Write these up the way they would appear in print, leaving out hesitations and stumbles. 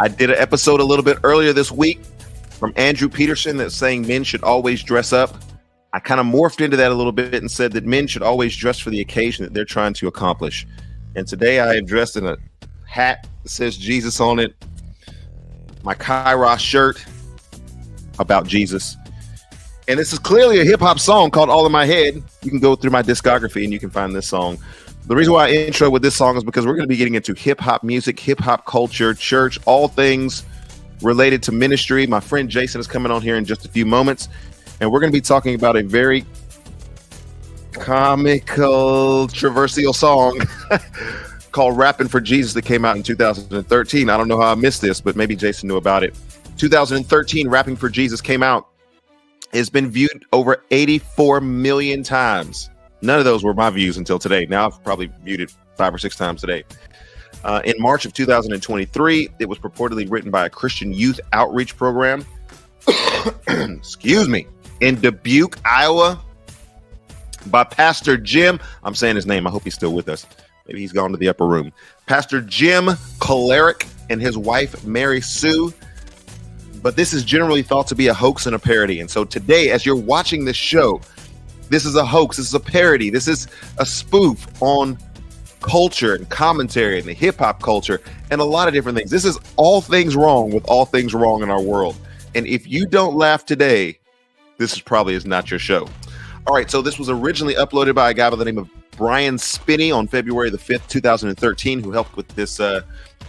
I did an episode a little bit earlier this week from Andrew Peterson that's saying men should always dress up. I kind of morphed into that a little bit and said that men should always dress for the occasion that they're trying to accomplish. And today I am dressed in a hat that says Jesus on it, my Kairos shirt about Jesus. And this is clearly a hip hop song called All in My Head. You can go through my discography and you can find this song. The reason why I intro with this song is because we're going to be getting into hip hop music, hip hop culture, church, all things related to ministry. My friend Jason is coming on here in just a few moments. And we're going to be talking about a very comical, controversial song called Rappin' for Jesus that came out in 2013. I don't know how I missed this, but maybe Jason knew about it. 2013, Rappin' for Jesus came out. It's been viewed over 84 million times. None of those were my views until today. Now I've probably viewed it 5 or 6 times today. In March of 2023, it was purportedly written by a Christian youth outreach program. Excuse me. In Dubuque, Iowa, by Pastor Jim. I'm saying his name. I hope he's still with us. Maybe he's gone to the upper room. Pastor Jim Coleric and his wife, Mary Sue. But this is generally thought to be a hoax and a parody. And so today, as you're watching this show, this is a hoax. This is a parody. This is a spoof on culture and commentary and the hip hop culture and a lot of different things. This is all things wrong with all things wrong in our world. And if you don't laugh today, this is not your show. All right, so this was originally uploaded by a guy by the name of Brian Spinney on February the 5th, 2013, who helped with this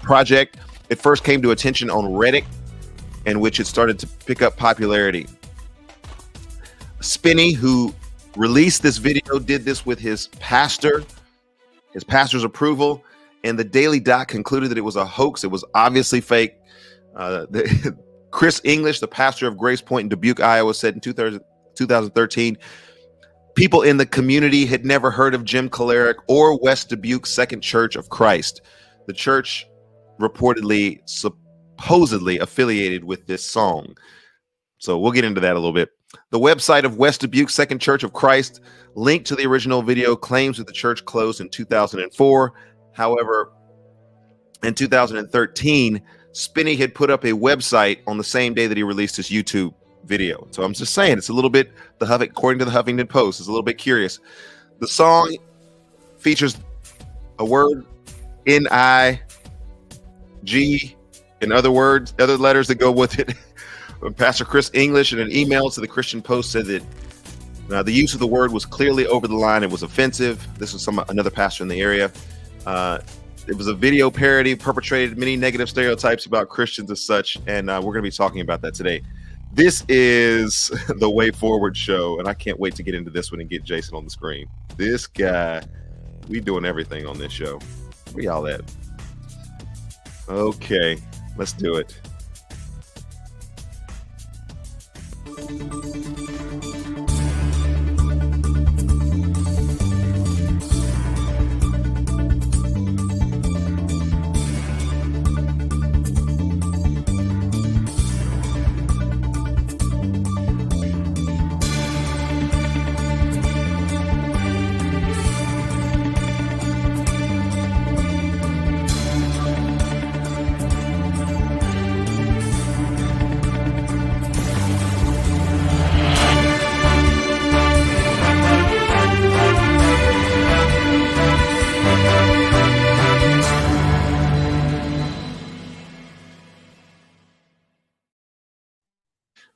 project. It first came to attention on Reddit, in which it started to pick up popularity. Spinney, who released this video, did this with his pastor's approval, and the Daily Dot concluded that it was a hoax. It was obviously fake. Chris English, the pastor of Grace Point in Dubuque, Iowa, said in 2013, people in the community had never heard of Jim Coleric or West Dubuque Second Church of Christ. The church reportedly, supposedly affiliated with this song. So we'll get into that a little bit. The website of West Dubuque Second Church of Christ, linked to the original video, claims that the church closed in 2004. However, in 2013, Spinney had put up a website on the same day that he released his YouTube video. So I'm just saying, it's a little bit, according to the Huffington Post, it's a little bit curious. The song features a word, N-I-G, and other letters that go with it. Pastor Chris English, in an email to the Christian Post, said that the use of the word was clearly over the line. It was offensive. This was another pastor in the area. It was a video parody, perpetrated many negative stereotypes about Christians as such, and we're going to be talking about that today. This is the Way Forward show, and I can't wait to get into this one and get Jason on the screen. This guy, we doing everything on this show. Where y'all at? Okay, let's do it.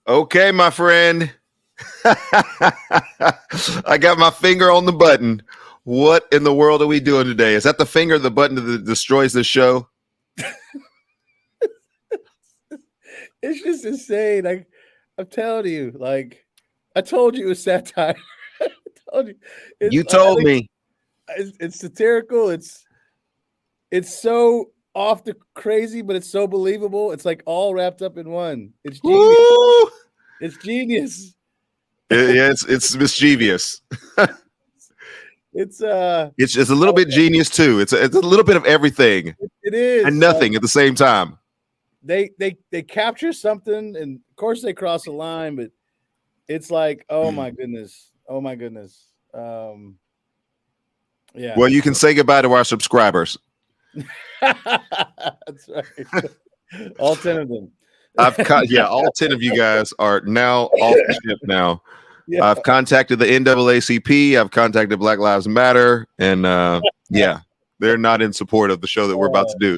Okay, my friend. I got my finger on the button. What in the world are we doing today? Is that the finger, the button that destroys the show? It's just insane. I'm telling you, I told you it was satire. I told you. You told me. It's satirical. It's so off the crazy, but it's so believable. It's like all wrapped up in one. It's genius. Woo! It's genius. Yeah, it's mischievous. It's a little bit genius too. It's a little bit of everything. It is, and nothing at the same time. They capture something, and of course they cross a line, but it's like, oh my goodness. Yeah. Well, you can say goodbye to our subscribers. That's right. All 10 of them. All 10 of you guys are now off the ship now. Yeah. I've contacted the NAACP. I've contacted Black Lives Matter, and they're not in support of the show that we're about to do.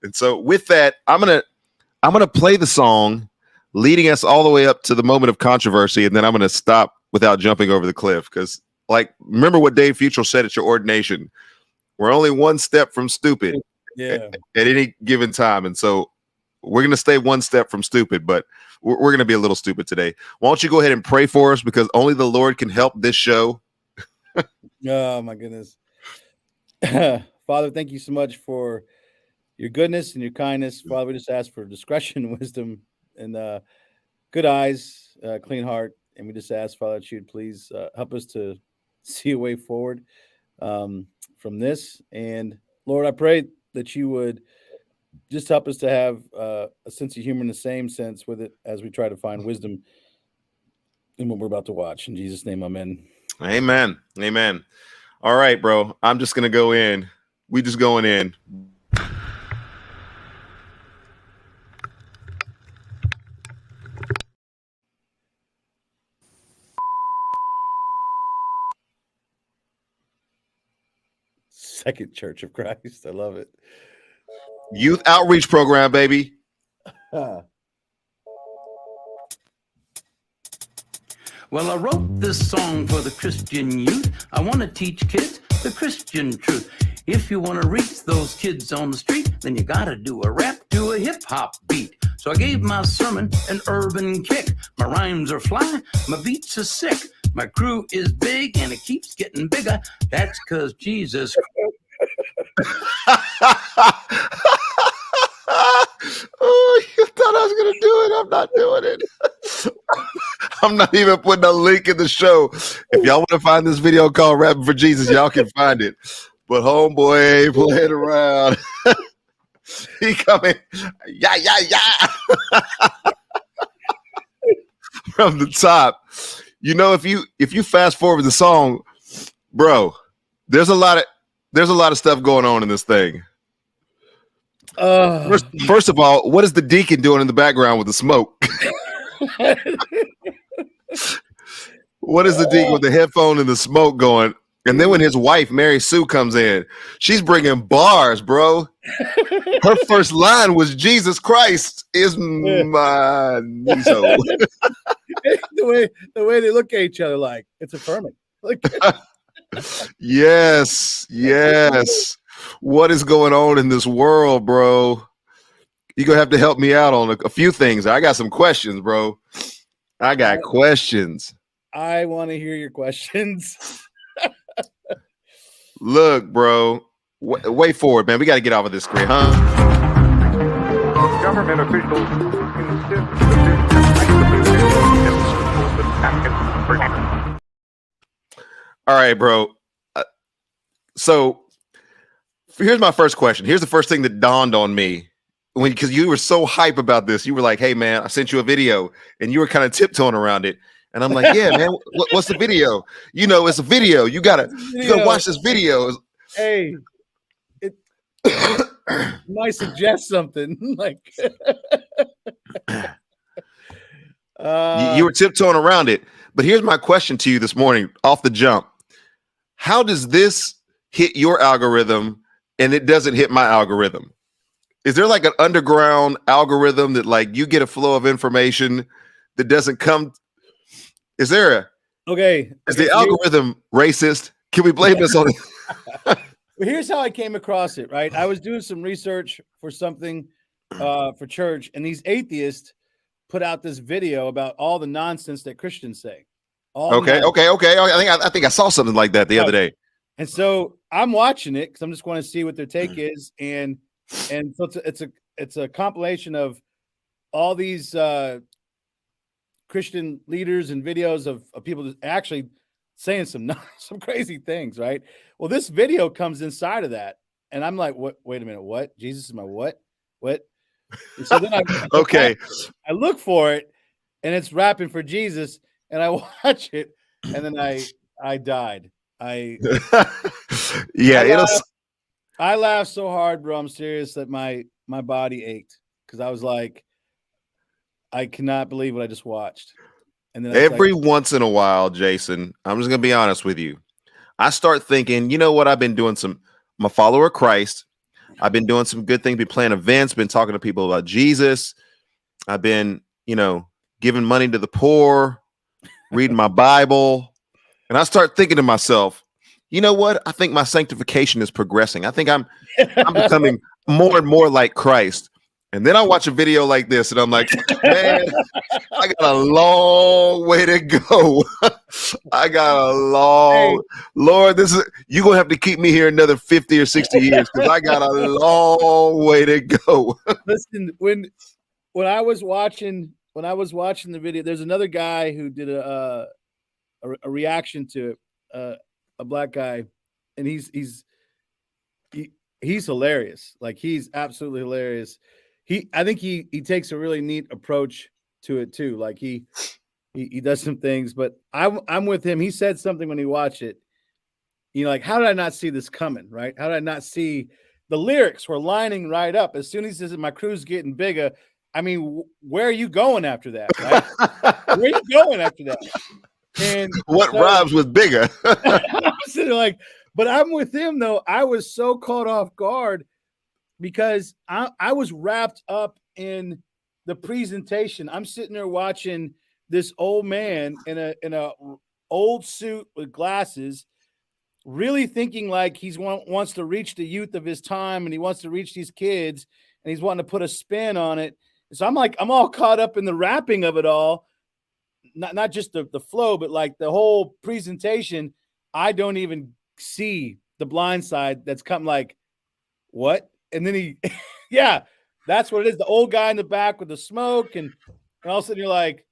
And so, with that, I'm gonna play the song, leading us all the way up to the moment of controversy, and then I'm gonna stop without jumping over the cliff. Because, like, remember what Dave Futrell said at your ordination: we're only one step from stupid at any given time, and so we're gonna stay one step from stupid, but we're gonna be a little stupid today. Why don't you go ahead and pray for us, because only the Lord can help this show. Oh my goodness. Father, thank you so much for your goodness and your kindness. Father, we just ask for discretion, wisdom, and good eyes, clean heart. And we just ask, Father, that you'd please help us to see a way forward from this. And Lord, I pray that you would just help us to have a sense of humor in the same sense with it as we try to find wisdom in what we're about to watch. In Jesus' name, amen. Amen. Amen. All right, bro. I'm just going to go in. We just going in. Second Church of Christ. I love it. Youth outreach program, baby. Well, I wrote this song for the Christian youth. I want to teach kids the Christian truth. If you want to reach those kids on the street, then you got to do a rap to a hip-hop beat. So I gave my sermon an urban kick. My rhymes are fly, my beats are sick. My crew is big and it keeps getting bigger. That's because Jesus... Oh, you thought I was going to do it. I'm not doing it. I'm not even putting a link in the show. If y'all want to find this video called Rapping for Jesus, y'all can find it. But homeboy ain't playing around. He coming, from the top. You know, if you fast forward the song, bro, there's a lot of stuff going on in this thing. First of all, what is the deacon doing in the background with the smoke? What is the deacon with the headphone and the smoke going? And then when his wife, Mary Sue, comes in, she's bringing bars, bro. Her first line was, Jesus Christ is my niso. the way they look at each other, like it's affirming. Like, yes. What is going on in this world, bro? You're going to have to help me out on a few things. I got some questions, bro. I got questions. I want to hear your questions. Look, bro. Way forward, man. We got to get off of this screen, huh? Government officials All right, bro. So here's my first question. Here's the first thing that dawned on me because you were so hype about this. You were like, "Hey, man, I sent you a video," and you were kind of tiptoeing around it. And I'm like, "Yeah, man, what's the video? You know, it's a video. You gotta watch this video." Hey, it might suggest something like. You were tiptoeing around it. But here's my question to you this morning, off the jump: how does this hit your algorithm and it doesn't hit my algorithm? Is there like an underground algorithm that like you get a flow of information that doesn't come? Is there is the algorithm racist? Can we blame this on it? Well, here's how I came across it, right? I was doing some research for something for church, and these atheists put out this video about all the nonsense that Christians say. Okay. I think I saw something like that the other day. And so I'm watching it because I'm just going to see what their take is, and so it's a compilation of all these Christian leaders and videos of people actually saying some crazy things, right? Well, this video comes inside of that, and I'm like, "What? Wait a minute, what? Jesus is my what? What?" And so then I look for it, and it's Rapping for Jesus, and I watch it, and then I died. I laughed so hard, bro. I'm serious that my body ached because I was like, I cannot believe what I just watched. And then every once in a while, Jason, I'm just gonna be honest with you. I start thinking, you know what? I'm a follower of Christ. I've been doing some good things, been planning events, been talking to people about Jesus. I've been, giving money to the poor, reading my Bible. And I start thinking to myself, you know what? I think my sanctification is progressing. I think I'm becoming more and more like Christ. And then I watch a video like this and I'm like, man, I got a long way to go. Lord, you're going to have to keep me here another 50 or 60 years because I got a long way to go. Listen, when I was watching the video, there's another guy who did a reaction to it, a black guy, and he's hilarious. Like, he's absolutely hilarious. I think he takes a really neat approach to it too. Like he does some things, but I'm with him. He said something when he watched it. Like, how did I not see this coming? Right? How did I not see the lyrics were lining right up? As soon as he says my crew's getting bigger, I mean, where are you going after that? Right? Where are you going after that? And what rhymes with bigger? I'm sitting like, but I'm with him though. I was so caught off guard because I was wrapped up in the presentation. I'm sitting there watching this old man in a old suit with glasses, really thinking like wants to reach the youth of his time, and he wants to reach these kids, and he's wanting to put a spin on it. So I'm all caught up in the rapping of it all, not just the flow, but like the whole presentation. I don't even see the blind side that's come, like, what? And then yeah, that's what it is. The old guy in the back with the smoke, and all of a sudden you're like,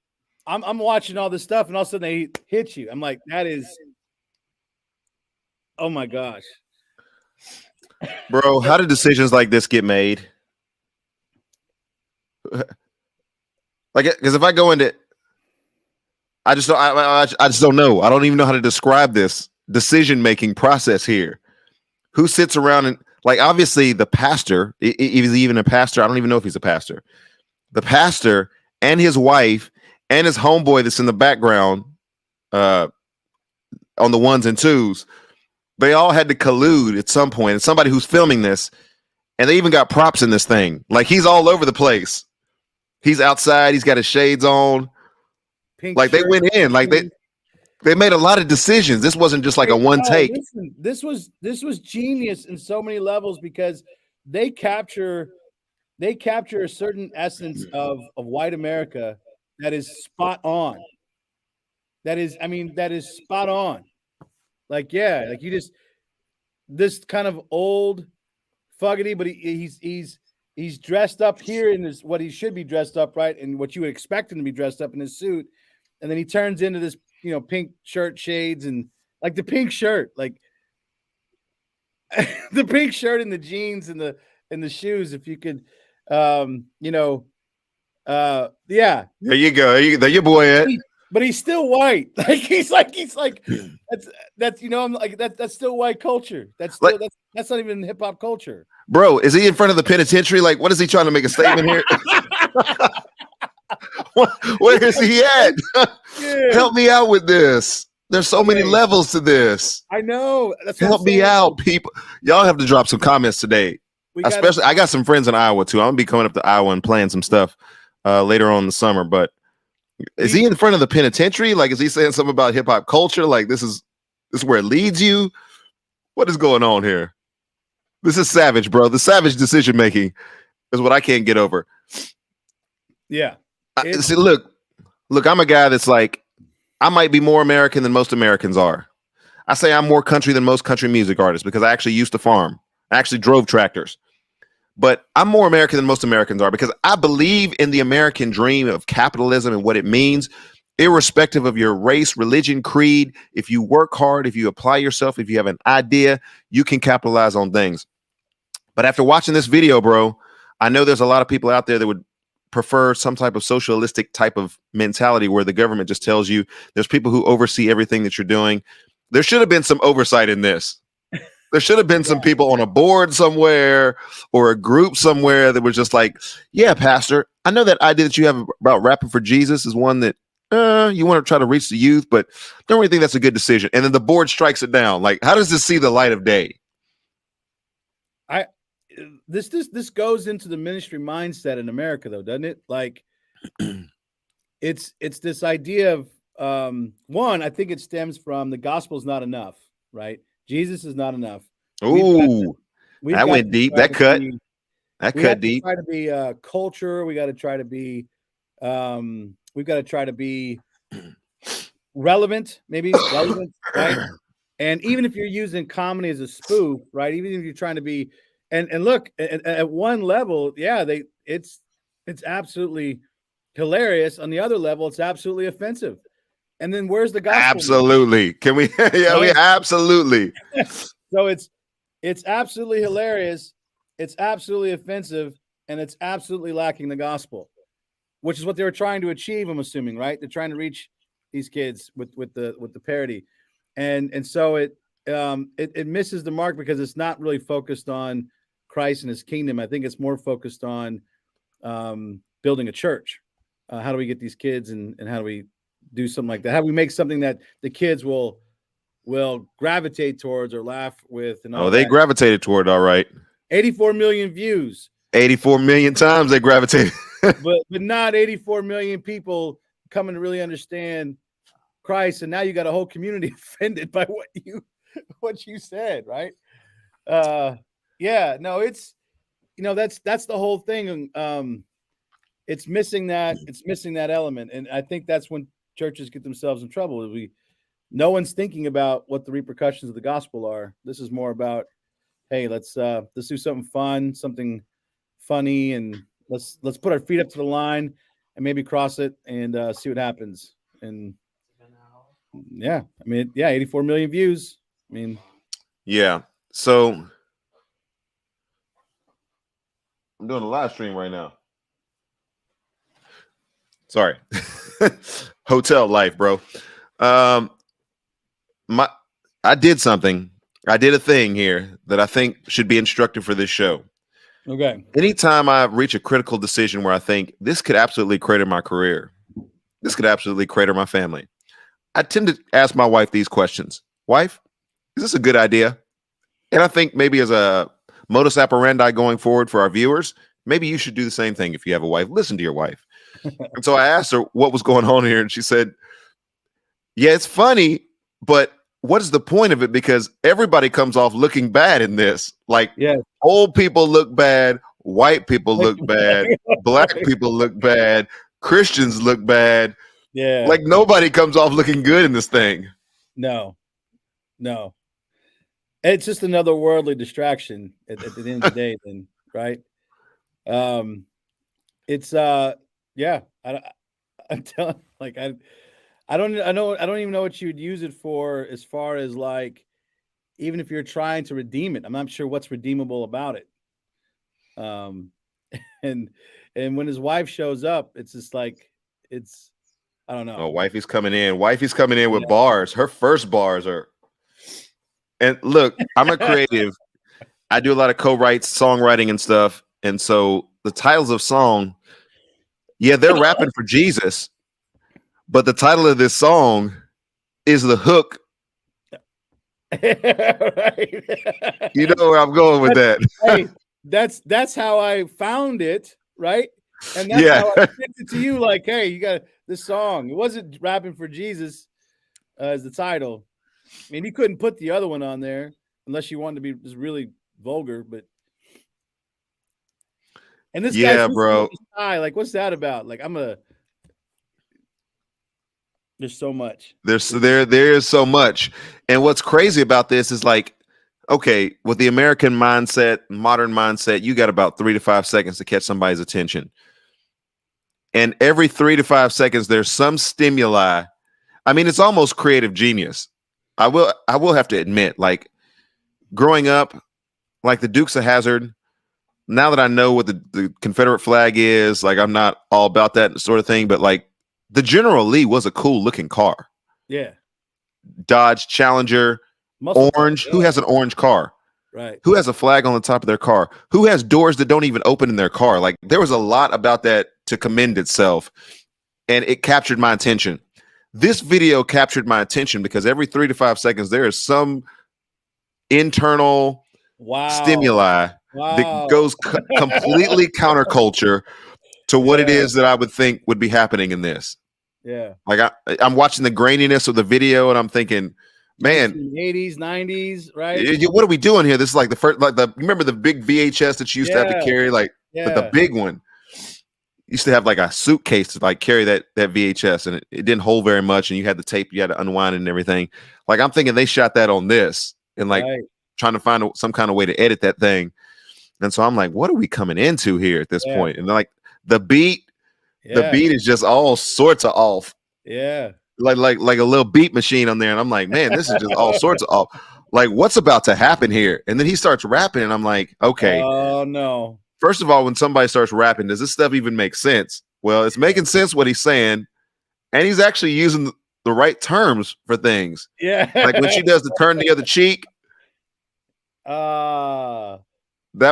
I'm watching all this stuff, and all of a sudden they hit you. I'm like, that is, oh my gosh, bro. How do decisions like this get made? Like, because if I go into, I just don't know. I don't even know how to describe this decision-making process here. Who sits around and, like, obviously the pastor, if he's even a pastor, I don't even know if he's a pastor. The pastor and his wife and his homeboy that's in the background on the ones and twos, they all had to collude at some point. And somebody who's filming this, and they even got props in this thing. Like, he's all over the place. He's outside. He's got his shades on. Pink like, shirt. they went in. Like, they made a lot of decisions. This wasn't just like a one take. Listen, this was genius in so many levels, because they capture a certain essence of white America that is spot on. That is spot on. Like, yeah, like this kind of old fuggity, but he's dressed up here in this, what he should be dressed up, right? And what you would expect him to be dressed up in his suit. And then he turns into this, pink shirt shades, and like the pink shirt, like the pink shirt and the jeans and the shoes. If you could, yeah. There you go. There your boy at. But he's still white. Like he's like that's I'm like that's still white culture. That's not even hip hop culture. Bro, is he in front of the penitentiary? Like, what is he trying to make a statement here? Where is he at? Yeah. Help me out with this. There's so many levels to this. I know. Help me out, people. Y'all have to drop some comments today. Especially, I got some friends in Iowa too. I'm gonna be coming up to Iowa and playing some stuff later on in the summer. But is he in front of the penitentiary? Like, is he saying something about hip hop culture? Like, this is where it leads you? What is going on here? This is savage, bro. The savage decision making is what I can't get over. Yeah. See, look, I'm a guy that's like, I might be more American than most Americans are. I say I'm more country than most country music artists because I actually used to farm. I actually drove tractors. But I'm more American than most Americans are because I believe in the American dream of capitalism and what it means, irrespective of your race, religion, creed. If you work hard, if you apply yourself, if you have an idea, you can capitalize on things. But after watching this video, bro, I know there's a lot of people out there that would prefer some type of socialistic type of mentality where the government just tells you there's people who oversee everything that you're doing. There should have been some oversight in this. There should have been some people on a board somewhere or a group somewhere that was just like, yeah, Pastor, I know that idea that you have about rapping for Jesus is one that you want to try to reach the youth, but don't really think that's a good decision. And then the board strikes it down. Like, how does this see the light of day? This goes into the ministry mindset in America, though, doesn't it? Like, it's this idea of one. I think it stems from the gospel is not enough, right? Jesus is not enough. Ooh, that went deep. That cut deep. Try to be culture. We got to try to be. We've got to try to be relevant, maybe relevant, right? And even if you're using comedy as a spoof, right? Even if you're trying to be, and look at one level, yeah, it's absolutely hilarious. On the other level, it's absolutely offensive. And then where's the gospel? Absolutely. Can we? Yeah, we absolutely. So it's absolutely hilarious. It's absolutely offensive, and it's absolutely lacking the gospel, which is what they were trying to achieve. I'm assuming, right? They're trying to reach these kids with the parody, and so it misses the mark because it's not really focused on Christ and His kingdom. I think it's more focused on building a church. How do we get these kids, and how do we do something like that? How do we make something that the kids will gravitate towards or laugh with? And all they that. gravitated toward, all right. 84 million views. 84 million times they gravitated. but not 84 million people coming to really understand Christ. And now you got a whole community offended by what you said, right? Yeah, no, it's, that's the whole thing. It's missing that element. And I think that's when churches get themselves in trouble. No one's thinking about what the repercussions of the gospel are. This is more about, hey, let's do something fun, something funny, and let's put our feet up to the line and maybe cross it and see what happens. And yeah, 84 million views. Yeah. So I'm doing a live stream right now. Sorry. Hotel life, bro. I did something. I did a thing here that I think should be instructive for this show. Okay. Anytime I reach a critical decision where I think this could absolutely crater my career, this could absolutely crater my family, I tend to ask my wife these questions. Wife, is this a good idea? And I think maybe as a modus operandi going forward for our viewers, maybe you should do the same thing if you have a wife. Listen to your wife. And so I asked her what was going on here, and she said, yeah, it's funny, but what is the point of it? Because everybody comes off looking bad in this. Like, old people look bad, white people look bad, black people look bad, Christians look bad. Yeah. Like, nobody comes off looking good in this thing. No. It's just another worldly distraction at the end of the day, then, right? It's yeah. I'm telling, like, I don't even know what you would use it for, as far as, like, even if you're trying to redeem it. I'm not sure what's redeemable about it. And when his wife shows up, it's just like, I don't know. Oh, wifey's coming in with bars. Her first bars are, and look, I'm a creative. I do a lot of co-writes, songwriting and stuff. And so the titles of song, they're rapping for Jesus. But the title of this song is the hook. Right. You know where I'm going with that. Hey, that's how I found it, right? And that's how I sent it to you. Like, hey, you got this song. It wasn't Rapping for Jesus as the title. You couldn't put the other one on there unless you wanted to be just really vulgar. But and this guy's bro. Like, what's that about? Like, there's so much. There is so much. And what's crazy about this is, like, okay, with the American mindset, modern mindset, you got about 3 to 5 seconds to catch somebody's attention. And every 3 to 5 seconds, there's some stimuli. It's almost creative genius. I will have to admit, like, growing up, like the Dukes of Hazzard, now that I know what the Confederate flag is, like, I'm not all about that sort of thing, but, like, the General Lee was a cool looking car. Yeah. Dodge Challenger, orange. Who has an orange car? Right. Who has a flag on the top of their car? Who has doors that don't even open in their car? Like, there was a lot about that to commend itself, and it captured my attention. This video captured my attention because every 3 to 5 seconds there is some internal stimuli that goes completely counterculture to what it is that I would think would be happening in this. Yeah. Like I'm watching the graininess of the video and I'm thinking, man, 80s, 90s, right? What are we doing here? This is like the first, remember the big VHS that you used to have to carry, like the big one. Used to have like a suitcase to like carry that VHS, and it didn't hold very much, and you had the tape, you had to unwind it and everything. Like, I'm thinking they shot that on this and like trying to find some kind of way to edit that thing. And so I'm like, what are we coming into here at this point? And like the beat is just all sorts of off. Yeah. Like a little beat machine on there. And I'm like, man, this is just all sorts of off. Like, what's about to happen here? And then he starts rapping, and I'm like, okay. Oh no. First of all, when somebody starts rapping, does this stuff even make sense? Well, it's making sense what he's saying, and he's actually using the right terms for things. Yeah. Like when she does the turn the other cheek. That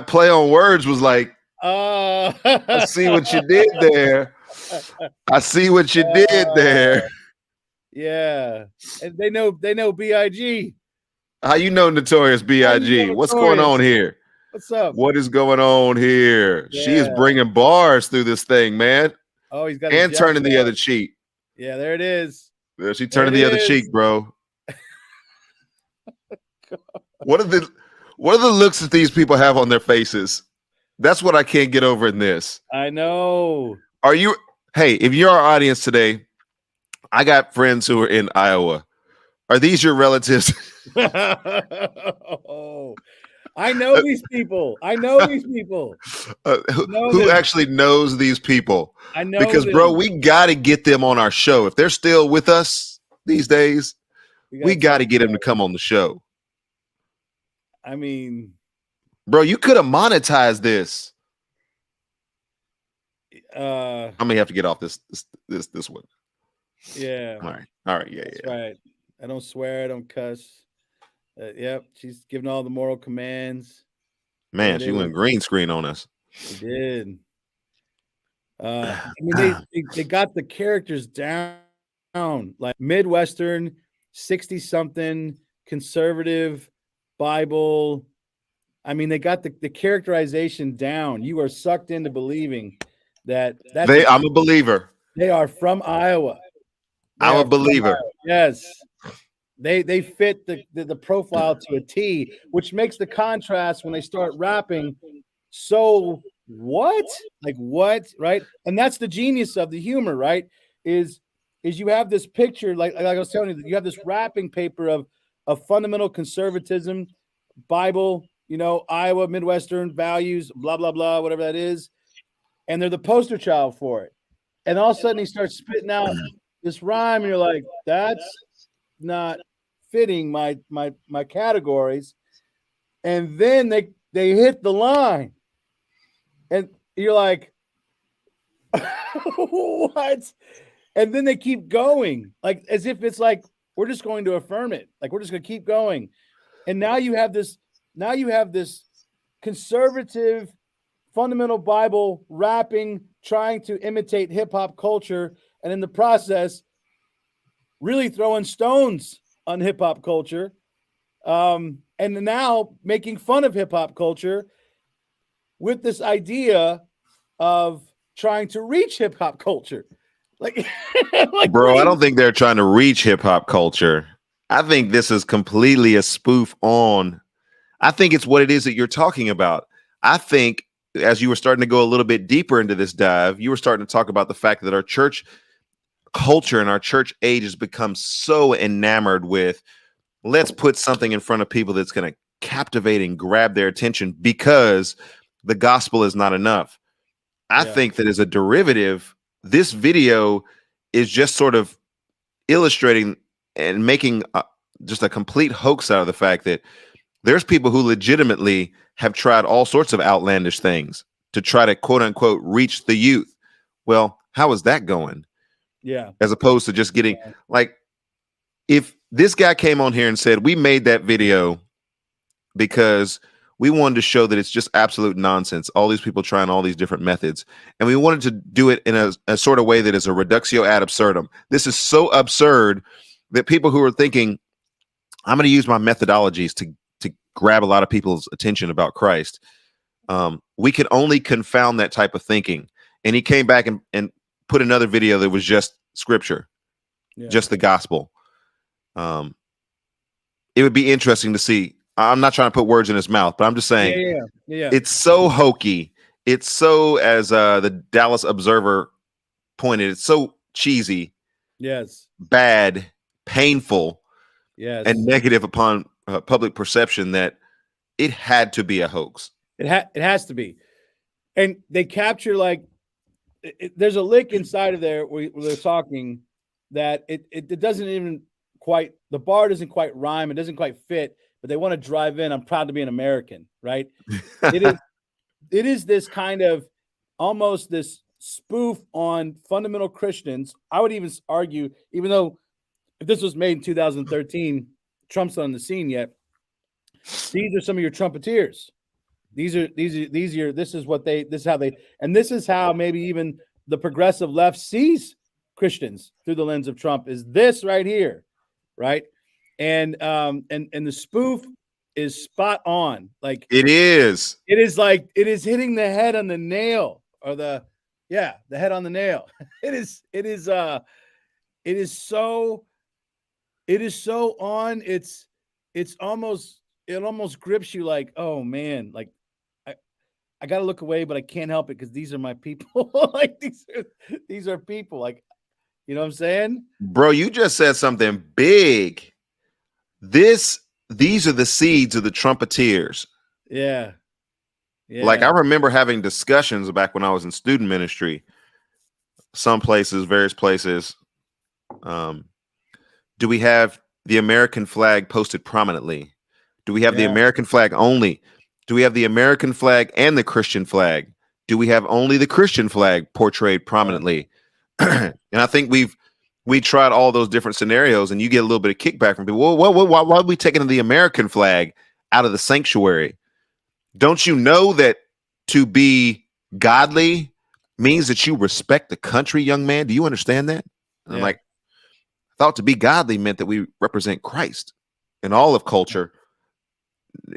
play on words was like, I see what you did there. I see what you did there. Yeah. And they know B.I.G. How you know Notorious B.I.G.? What's going on here? What's up? What is going on here? Yeah. She is bringing bars through this thing, man. Oh, he's got and turning the other cheek. Yeah, there it is. Yeah, she turning the other cheek, bro. What are the looks that these people have on their faces? That's what I can't get over in this. I know. Hey, if you're our audience today, I got friends who are in Iowa. Are these your relatives? Oh. I know these people. Who actually knows these people? I know because, bro, we got to get them on our show. If they're still with us these days, we got to get them to come on the show. I mean, bro, you could have monetized this. I'm gonna have to get off this one. Yeah. All right. Yeah. That's right. I don't swear. I don't cuss. Yep, she's giving all the moral commands. Man, she went green screen on us. She did. I mean, they got the characters down, like Midwestern, 60-something, conservative, Bible. I mean, they got the characterization down. You are sucked into believing that I'm a believer. They are from Iowa. I'm a believer. Yes. They fit the profile to a T, which makes the contrast when they start rapping so what? Like what? Right? And that's the genius of the humor, right? Is you have this picture, like I was telling you have this wrapping paper of fundamental conservatism, Bible, Iowa, Midwestern values, blah, blah, blah, whatever that is. And they're the poster child for it. And all of a sudden he starts spitting out this rhyme, and you're like, that's not fitting my categories. And then they hit the line, and you're like, what? And then they keep going, like as if it's like we're just going to affirm it, like we're just going to keep going. And now you have this conservative fundamental Bible rapping, trying to imitate hip-hop culture, and in the process really throwing stones on hip-hop culture, and now making fun of hip-hop culture with this idea of trying to reach hip-hop culture. Like bro, I don't think they're trying to reach hip-hop culture. I think this is completely a spoof on. I think it's what it is that you're talking about. I think as you were starting to go a little bit deeper into this dive, you were starting to talk about the fact that our church culture and our church age has become so enamored with, let's put something in front of people that's going to captivate and grab their attention because the gospel is not enough. I think that as a derivative, this video is just sort of illustrating and making just a complete hoax out of the fact that there's people who legitimately have tried all sorts of outlandish things to try to quote unquote reach the youth. Well, how is that going? Yeah. As opposed to just getting like, if this guy came on here and said, we made that video because We wanted to show that it's just absolute nonsense. All these people trying all these different methods. And we wanted to do it in a sort of way that is a reductio ad absurdum. This is so absurd that people who are thinking, I'm going to use my methodologies to grab a lot of people's attention about Christ. We could only confound that type of thinking. And he came back and put another video that was just scripture, just the gospel. It would be interesting to see. I'm not trying to put words in his mouth, but I'm just saying it's so hokey. It's so, as the Dallas Observer pointed, it's so cheesy. Yes. Bad, painful, yes, and negative upon public perception that it had to be a hoax. It has to be. And they capture, like, there's a lick inside of there where they're talking that it doesn't even quite, the bar doesn't quite rhyme, it doesn't quite fit, but they want to drive in, I'm proud to be an American, right? It is this kind of almost this spoof on fundamental Christians. I would even argue, even though if this was made in 2013, Trump's not on the scene yet, these are some of your Trumpeteers. This is how maybe even the progressive left sees Christians through the lens of Trump, is this right here, right? And the spoof is spot on. Like it is hitting the head on the nail, or the head on the nail. It is so on. It almost grips you, like, oh man, like I got to look away, but I can't help it because these are my people. Like these are people, like, you know what I'm saying? Bro, you just said something big. These are the seeds of the Trumpeteers. Yeah. Like, I remember having discussions back when I was in student ministry, some places, various places. Do we have the American flag posted prominently? Do we have the American flag only? Do we have the American flag and the Christian flag? Do we have only the Christian flag portrayed prominently? And I think we tried all those different scenarios, and you get a little bit of kickback from people. Why are we taking the American flag out of the sanctuary? Don't you know that to be godly means that you respect the country, young man? Do you understand that? And I'm like, I thought to be godly meant that we represent Christ in all of culture,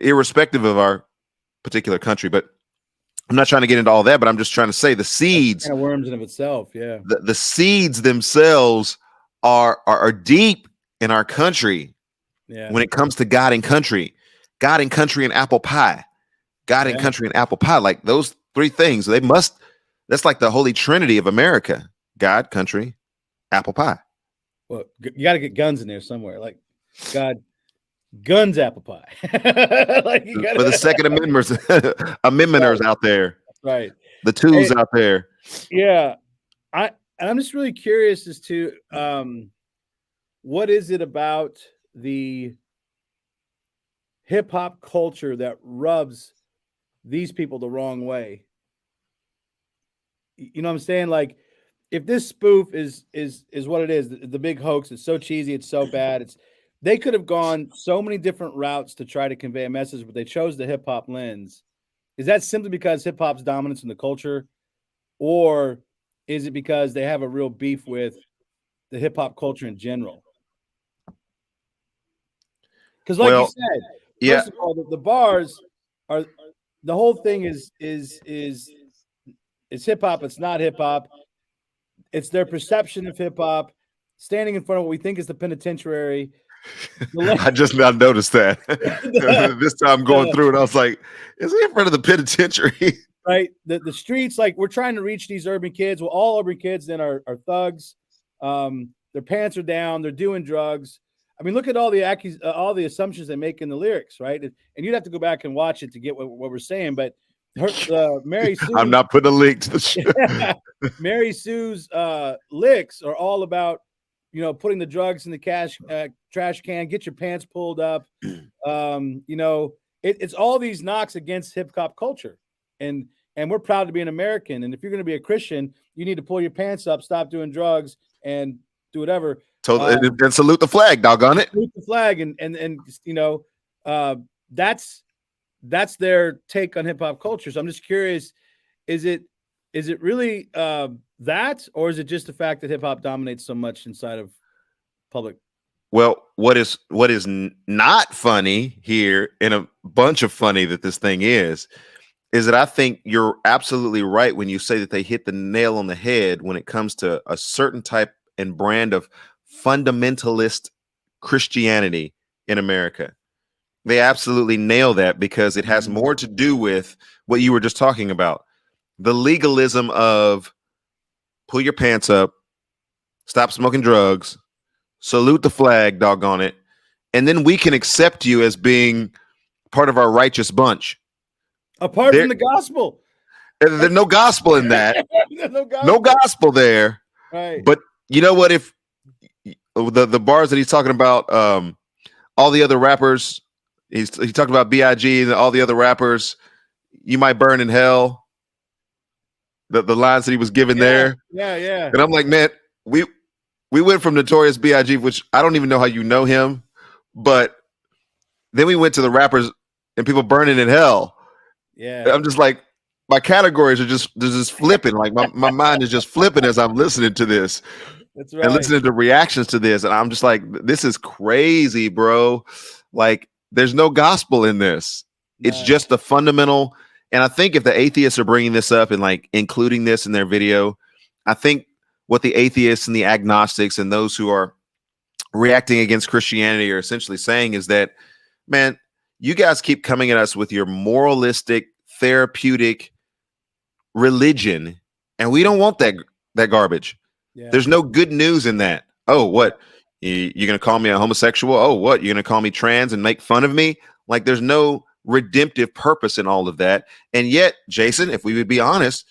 irrespective of our particular country. But I'm not trying to get into all that, but I'm just trying to say the seeds, kind of worms in of itself. Yeah. The seeds themselves are deep in our country. Yeah. When it comes to God and country and apple pie, God and country and apple pie, like those three things, that's like the holy trinity of America: God, country, apple pie. Well, you got to get guns in there somewhere. Like God, guns, apple pie. Like you gotta... For the Second Amendmenters out there, right? The twos out there. Yeah, I'm just really curious as to what is it about the hip hop culture that rubs these people the wrong way? You know what I'm saying? Like, if this spoof is what it is, the big hoax, it's so cheesy, it's so bad, they could have gone so many different routes to try to convey a message, but they chose the hip hop lens. Is that simply because hip hop's dominance in the culture, or is it because they have a real beef with the hip hop culture in general? Because, like you said, first of all, the bars are, the whole thing is hip hop. It's not hip hop. It's their perception of hip hop, standing in front of what we think is the penitentiary. I just now noticed that this time going through it, I was like, is he in front of the penitentiary? Right. The streets, like, we're trying to reach these urban kids. Well, all urban kids then are thugs. Their pants are down. They're doing drugs. I mean, look at all the assumptions they make in the lyrics, right? And you'd have to go back and watch it to get what we're saying. But Mary Sue, I'm not putting a link to the show. Mary Sue's licks are all about, putting the drugs in the trash can, get your pants pulled up. It's all these knocks against hip hop culture, and we're proud to be an American. And if you're going to be a Christian, you need to pull your pants up, stop doing drugs, and do whatever. And salute the flag, doggone it. Salute the flag, and that's that's their take on hip hop culture. So I'm just curious, is it really that, or is it just the fact that hip hop dominates so much inside of public? Well, what is not funny here, in a bunch of funny that this thing is that I think you're absolutely right when you say that they hit the nail on the head when it comes to a certain type and brand of fundamentalist Christianity in America. They absolutely nail that, because it has more to do with what you were just talking about. The legalism of pull your pants up, stop smoking drugs, salute the flag, doggone it, and then we can accept you as being part of our righteous bunch. Apart from the gospel. There's no gospel in that. No gospel there. Right. But you know what? If the bars that he's talking about, all the other rappers, he talked about B.I.G. and all the other rappers, you might burn in hell. The lines that he was given there. Yeah. And I'm like, man, we went from Notorious B.I.G., which I don't even know how you know him, but then we went to the rappers and people burning in hell. Yeah. I'm just like, my categories are just flipping. Like my mind is just flipping as I'm listening to this. That's right. And listening to reactions to this. And I'm just like, this is crazy, bro. Like, there's no gospel in this. It's just the fundamental. And I think if the atheists are bringing this up and like including this in their video, I think what the atheists and the agnostics and those who are reacting against Christianity are essentially saying is that, man, you guys keep coming at us with your moralistic, therapeutic religion, and we don't want that garbage. Yeah. There's no good news in that. Oh, what? You're going to call me a homosexual? Oh, what? You're going to call me trans and make fun of me? Like, there's no redemptive purpose in all of that. And yet, Jason, if we would be honest,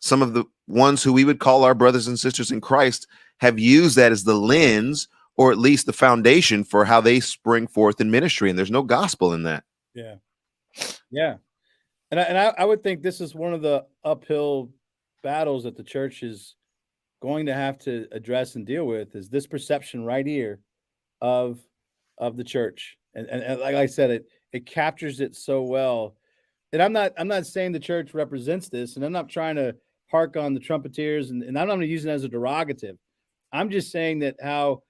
some of the ones who we would call our brothers and sisters in Christ have used that as the lens, or at least the foundation for how they spring forth in ministry. And there's no gospel in that. Yeah. Yeah. And I would think this is one of the uphill battles that the church is going to have to address and deal with, is this perception right here of the church. And like I said, it captures it so well. And I'm not saying the church represents this, and I'm not trying to hark on the trumpeters, and I'm not using it as a derogative. I'm just saying that how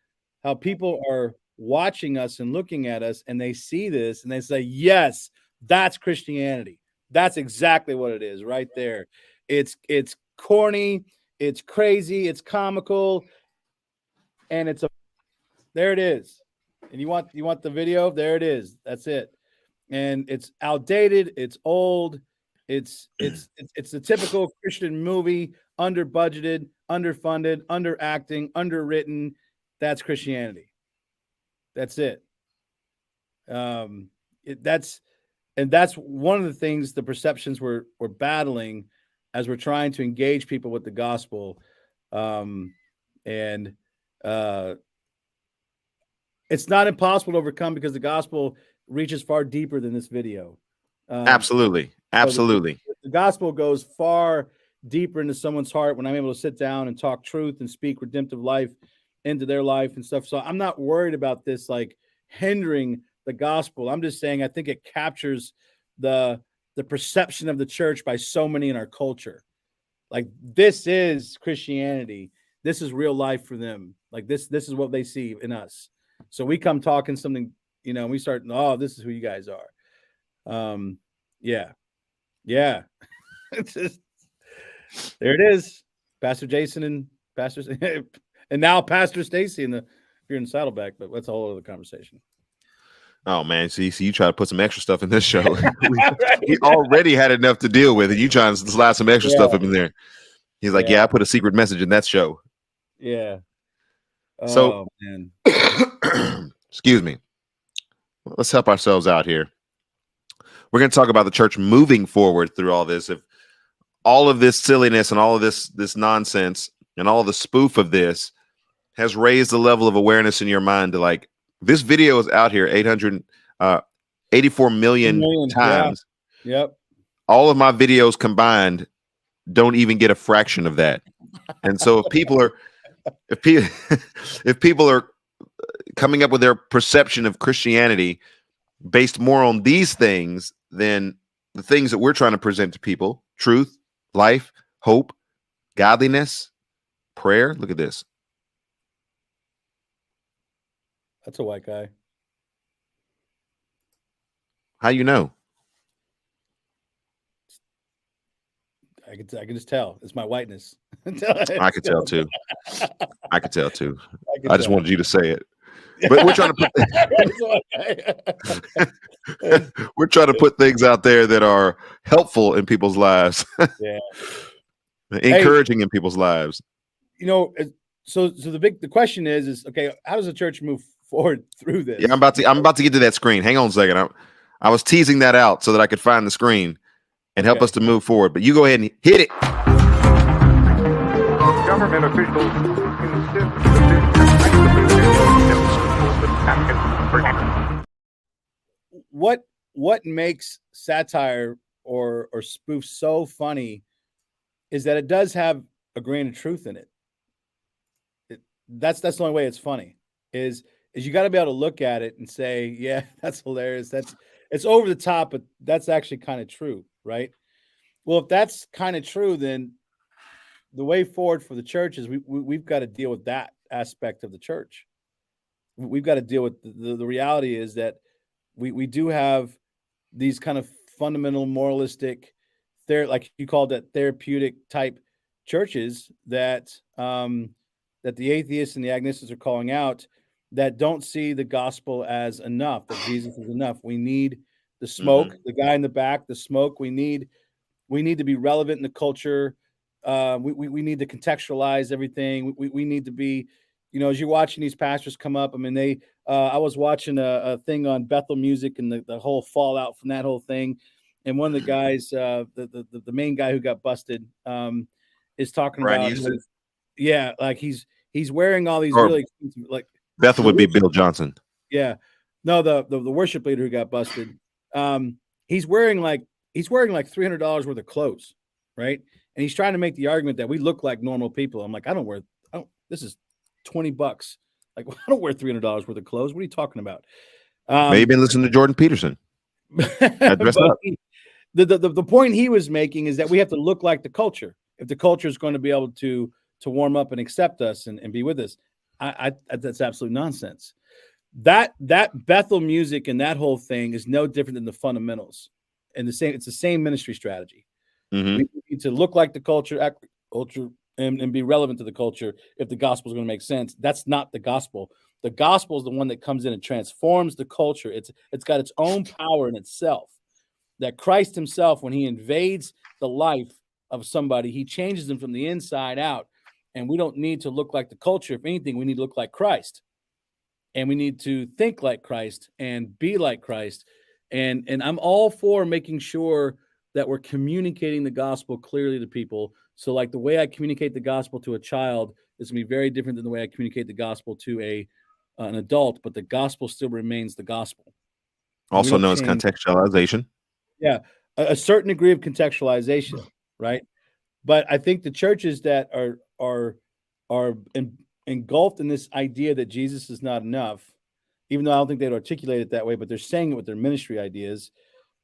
people are watching us and looking at us, and they see this and they say, yes, that's Christianity. That's exactly what it is right there. It's corny, it's crazy, it's comical, and there it is. And you want the video? There it is. That's it. And it's outdated, it's old, it's the typical Christian movie, under budgeted, underfunded, underacting, underwritten. That's Christianity. That's it. That's one of the things, the perceptions we're battling as we're trying to engage people with the gospel. It's not impossible to overcome, because the gospel reaches far deeper than this video. Absolutely. So the gospel goes far deeper into someone's heart when I'm able to sit down and talk truth and speak redemptive life into their life and stuff. So I'm not worried about this like hindering the gospel. I'm just saying I think it captures the perception of the church by so many in our culture. Like, this is Christianity. This is real life for them. Like, this is what they see in us. So we come talking something, we start, oh, this is who you guys are. Yeah. It's just, there it is. Pastor Jason and and now Pastor Stacy if you're in Saddleback, but that's a whole other conversation. Oh man, see, you try to put some extra stuff in this show. we already had enough to deal with, and you trying to slide some extra stuff in there. He's like, yeah, I put a secret message in that show. Yeah. So, man. Excuse me. Let's help ourselves out here. We're going to talk about the church moving forward through all this. If all of this silliness and all of this nonsense and all the spoof of this has raised the level of awareness in your mind to, like, this video is out here 84 million times. Yeah. Yep. All of my videos combined don't even get a fraction of that. And so if people are coming up with their perception of Christianity based more on these things then the things that we're trying to present to people, truth, life, hope, godliness, prayer. Look at this. That's a white guy. How you know? I can just tell. It's my whiteness. I could tell too. I could tell too. I just tell. wanted you to say it. But we're trying to put things out there that are helpful in people's lives. Yeah. Encouraging in people's lives. You know, so the question is okay, how does the church move forward through this? Yeah, I'm about to get to that screen. Hang on a second. I was teasing that out so that I could find the screen and help us to move forward. But you go ahead and hit it. Government officials insist what makes satire or spoof so funny is that it does have a grain of truth in it. That's the only way it's funny is you got to be able to look at it and say, yeah, that's hilarious. It's over the top, but that's actually kind of true, right? Well, if that's kind of true, then the way forward for the church is we've got to deal with that aspect of the church. We've got to deal with the reality is that we do have these kind of fundamental moralistic, like you called that, therapeutic type churches that that the atheists and the agnostics are calling out, that don't see the gospel as enough, that Jesus is enough. We need the smoke, the guy in the back, the smoke. We need to be relevant in the culture. We need to contextualize everything. We need to be, as you're watching these pastors come up. I mean, I was watching a thing on Bethel Music and the whole fallout from that whole thing. And one of the guys, the main guy who got busted, is talking about, like he's wearing all these really expensive, like Bethel would be Bill Johnson. Yeah, no, the worship leader who got busted, he's wearing like $300 worth of clothes, right? And he's trying to make the argument that we look like normal people. I'm like, this is $20. Like, I don't wear $300 worth of clothes. What are you talking about? Maybe listening to Jordan Peterson. Dress up. The point he was making is that we have to look like the culture. If the culture is going to be able to warm up and accept us and be with us, that's absolute nonsense. That Bethel Music and that whole thing is no different than the fundamentals, and it's the same ministry strategy. Mm-hmm. We need to look like the culture, act culture, and be relevant to the culture. If the gospel is going to make sense, that's not the gospel. The gospel is the one that comes in and transforms the culture. It's got its own power in itself. That Christ himself, when he invades the life of somebody, he changes them from the inside out. And we don't need to look like the culture. If anything, we need to look like Christ. And we need to think like Christ and be like Christ. And I'm all for making sure that we're communicating the gospel clearly to people. So like the way I communicate the gospel to a child is going to be very different than the way I communicate the gospel to an adult, but the gospel still remains the gospel. Also known as contextualization. Yeah, a certain degree of contextualization, right? But I think the churches that are engulfed in this idea that Jesus is not enough, even though I don't think they'd articulate it that way, but they're saying it with their ministry ideas,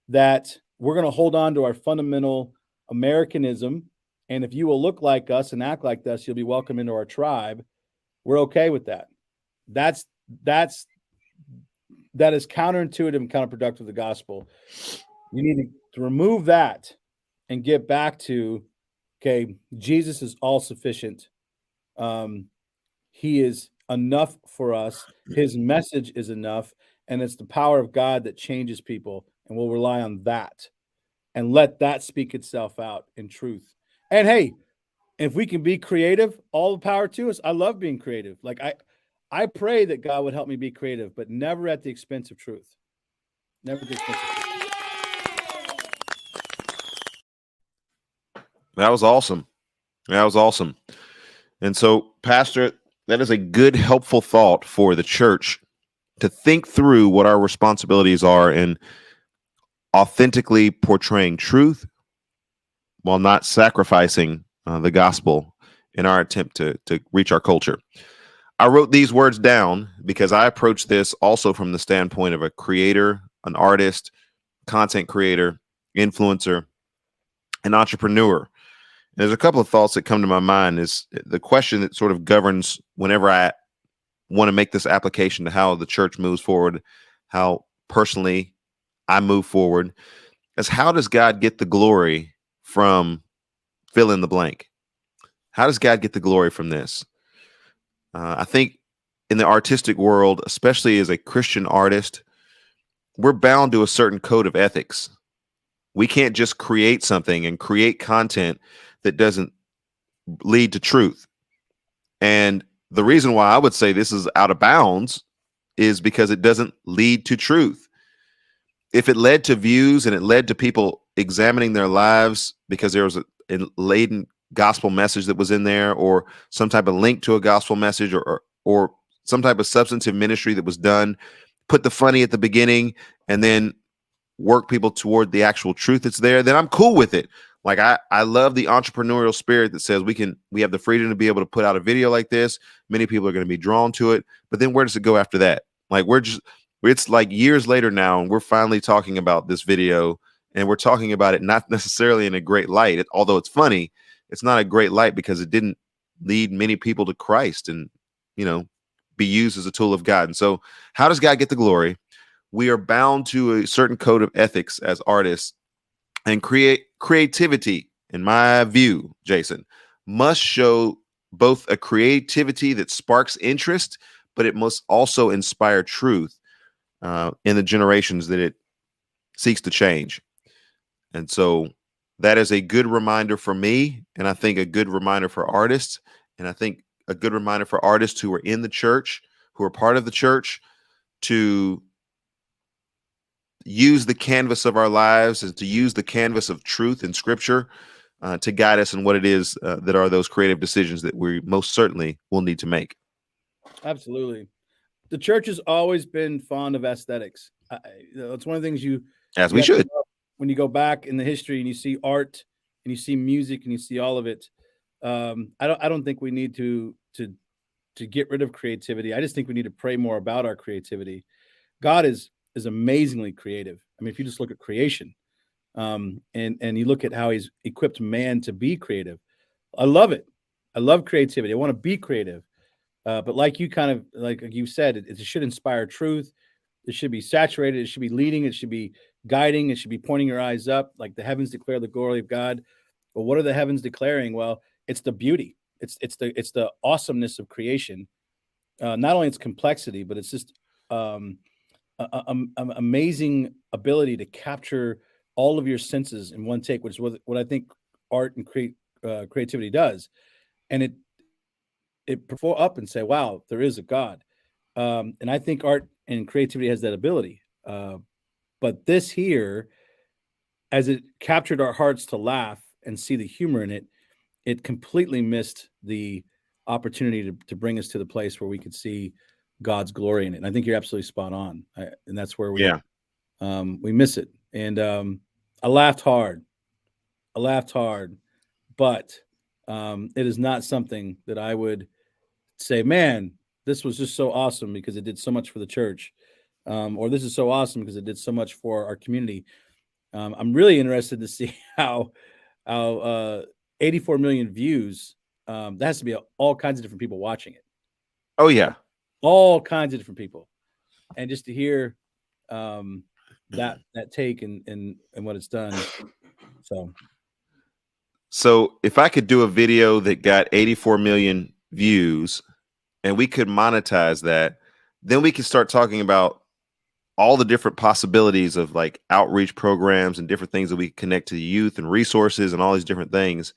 that we're going to hold on to our fundamental Americanism, and if you will look like us and act like us, you'll be welcome into our tribe. We're okay with that. That is counterintuitive and counterproductive to the gospel. You need to remove that and get back to, okay, Jesus is all sufficient. He is enough for us. His message is enough. And it's the power of God that changes people. And we'll rely on that and let that speak itself out in truth. And hey, if we can be creative, all the power to us. I love being creative. Like I pray that God would help me be creative, but never at the expense of truth. Never at the expense of truth. That was awesome. That was awesome. And so, Pastor, that is a good, helpful thought for the church to think through what our responsibilities are in authentically portraying truth while not sacrificing the gospel in our attempt to reach our culture. I wrote these words down because I approach this also from the standpoint of a creator, an artist, content creator, influencer, and entrepreneur. And there's a couple of thoughts that come to my mind. Is the question that sort of governs whenever I want to make this application to how the church moves forward, how personally I move forward, is how does God get the glory from fill in the blank? How does God get the glory from this? I think in the artistic world, especially as a Christian artist, we're bound to a certain code of ethics. We can't just create something and create content that doesn't lead to truth. And the reason why I would say this is out of bounds is because it doesn't lead to truth. If it led to views and it led to people examining their lives because there was a laden gospel message that was in there, or some type of link to a gospel message, or some type of substantive ministry that was done, put the funny at the beginning and then work people toward the actual truth that's there, then I'm cool with it. Like I love the entrepreneurial spirit that says we have the freedom to be able to put out a video like this. Many people are going to be drawn to it, but then where does it go after that? Like it's like years later now, and we're finally talking about this video, and we're talking about it not necessarily in a great light. Although it's funny, it's not a great light because it didn't lead many people to Christ and, be used as a tool of God. And so how does God get the glory? We are bound to a certain code of ethics as artists, and creativity, in my view, Jason, must show both a creativity that sparks interest, but it must also inspire truth in the generations that it seeks to change. And so that is a good reminder for me, and I think a good reminder for artists, and I think a good reminder for artists who are in the church, who are part of the church, to use the canvas of our lives and to use the canvas of truth and scripture to guide us in what it is that are those creative decisions that we most certainly will need to make. Absolutely. The church has always been fond of aesthetics. It's one of the things as we should. When you go back in the history and you see art and you see music and you see all of it, I don't think we need to get rid of creativity. I just think we need to pray more about our creativity. God is amazingly creative. I mean, if you just look at creation, and you look at how He's equipped man to be creative, I love it. I love creativity. I want to be creative. But like you said, it should inspire truth. It should be saturated. It should be leading. It should be guiding. It should be pointing your eyes up, like the heavens declare the glory of God. But what are the heavens declaring? Well, it's the beauty. It's the awesomeness of creation. Not only its complexity, but it's just amazing ability to capture all of your senses in one take, which is what I think art and creativity does. And it up and say, wow, there is a God. And I think art and creativity has that ability. But this here, as it captured our hearts to laugh and see the humor in it, it completely missed the opportunity to bring us to the place where we could see God's glory in it. And I think you're absolutely spot on. And that's where we miss it. And I laughed hard, but it is not something that I would say, man, this was just so awesome because it did so much for the church. Or this is so awesome because it did so much for our community. I'm really interested to see how 84 million views, that has to be all kinds of different people watching it. Oh, yeah. All kinds of different people. And just to hear that take and what it's done. So if I could do a video that got 84 million views and we could monetize that, then we could start talking about all the different possibilities of like outreach programs and different things that we connect to the youth and resources and all these different things.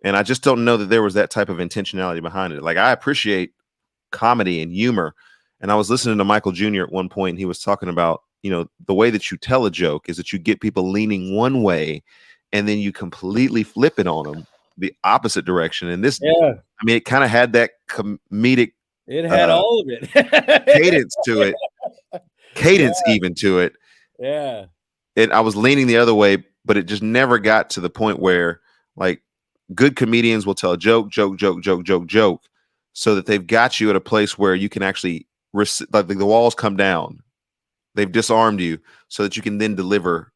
And I just don't know that there was that type of intentionality behind it. Like, I appreciate comedy and humor. And I was listening to Michael Jr. at one point, and he was talking about, the way that you tell a joke is that you get people leaning one way and then you completely flip it on them the opposite direction. And this, I mean, it kind of had that comedic, it had all of it, cadence to it, even to it. Yeah. And I was leaning the other way, but it just never got to the point where, like, good comedians will tell a joke, so that they've got you at a place where you can actually, like, the walls come down. They've disarmed you so that you can then deliver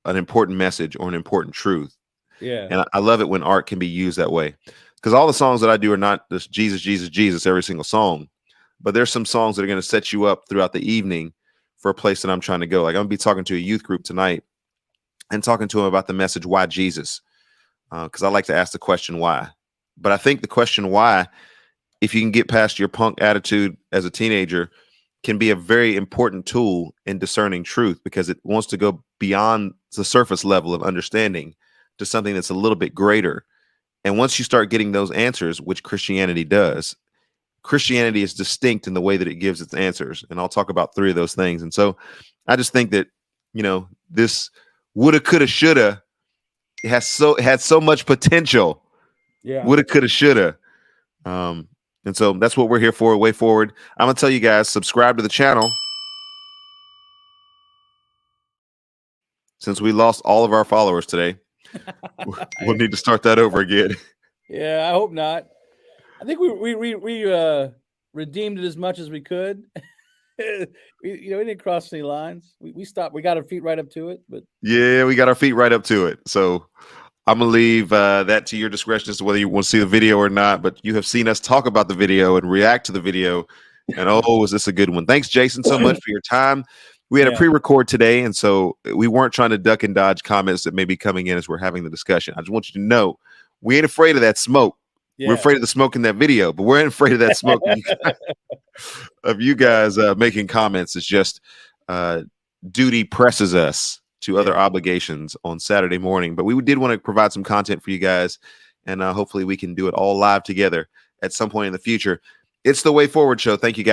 an important message or an important truth. Yeah. And I love it when art can be used that way, because all the songs that I do are not just Jesus, Jesus, Jesus, every single song, but there's some songs that are going to set you up throughout the evening for a place that I'm trying to go. Like I'm going to be talking to a youth group tonight and talking to them about the message, why Jesus? Because I like to ask the question, why? But I think the question, why, if you can get past your punk attitude as a teenager, can be a very important tool in discerning truth, because it wants to go beyond the surface level of understanding to something that's a little bit greater. And once you start getting those answers, which Christianity does, Christianity is distinct in the way that it gives its answers. And I'll talk about 3 of those things. And so I just think that, this woulda, coulda, shoulda had so much potential. Yeah. Woulda, coulda, shoulda. And so that's what we're here for, way forward. I'm going to tell you guys, subscribe to the channel. Since we lost all of our followers today, we'll need to start that over again. Yeah, I hope not. I think we redeemed it as much as we could. we didn't cross any lines. We stopped. We got our feet right up to it. But yeah, we got our feet right up to it. So I'm gonna leave that to your discretion as to whether you want to see the video or not. But you have seen us talk about the video and react to the video. And oh, is this a good one? Thanks, Jason, so much for your time. We had a pre-record today, and so we weren't trying to duck and dodge comments that may be coming in as we're having the discussion. I just want you to know we ain't afraid of that smoke. Yeah. We're afraid of the smoke in that video, but we ain't afraid of that smoke of you guys making comments. It's just duty presses us to other obligations on Saturday morning. But we did want to provide some content for you guys, and hopefully we can do it all live together at some point in the future. It's the Way Forward Show. Thank you, guys.